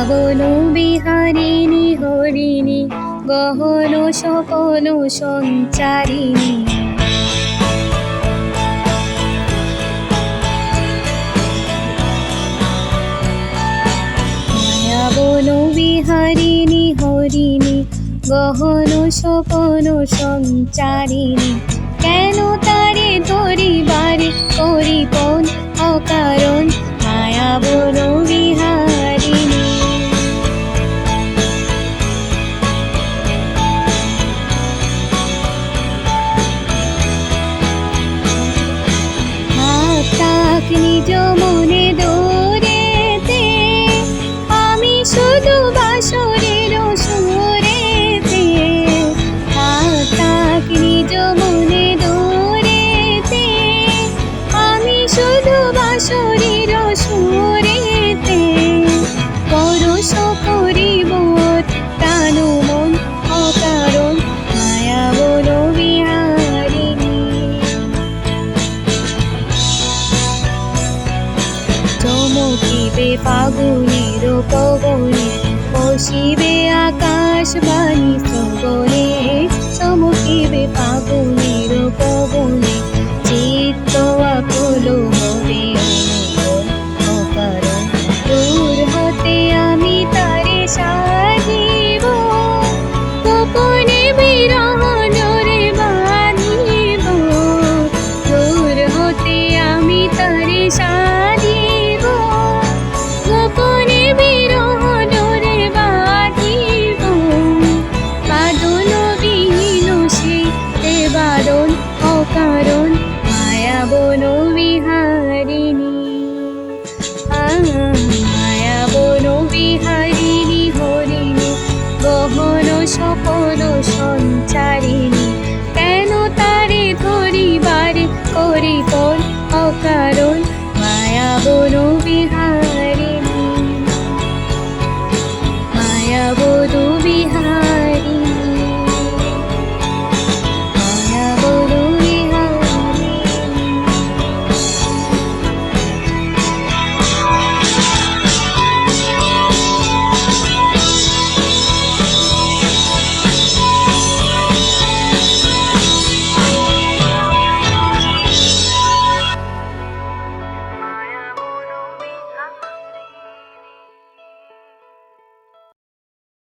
বন বিহারিণী হরিণী গহন স্বপন সঞ্চারিণী। বন বিহারিণী হরিণী গহন স্বপন সঞ্চারিণী। কেন তারে ধরিবারে করিপন অকারণ মায়া বন বিহারিণী। তাক নিজ মনে দৌড়েতে আমি শুধু বাসরের সুরেতে। তাক নিজ মনে দৌড়েতে আমি শুধু বাসরের সুরেতে। পরশ করিব প্রাণ মন অকারণ মায়া বন বিহারিণী। চমকিবে ফাগুনের পবনে বসিবে আকাশ বাণী শ্রবণে। চমকিবে ফাগুনের পবনে চিত্ত আকুল হবে অকারণ। দূর হতে আমি তারে সাধিব গোপনে বিরহ ডোরে বাঁধিব। দূর হতে আমি তারে সাধিব গোপনে বিরহ ডোরে বাঁধিব। বাঁধন বিহীন সে বারণ অকারণ মায়া বন বিহারিণী। মায়া বন বিহারিণী হরিণী গহন স্বপন সঞ্চারিণী।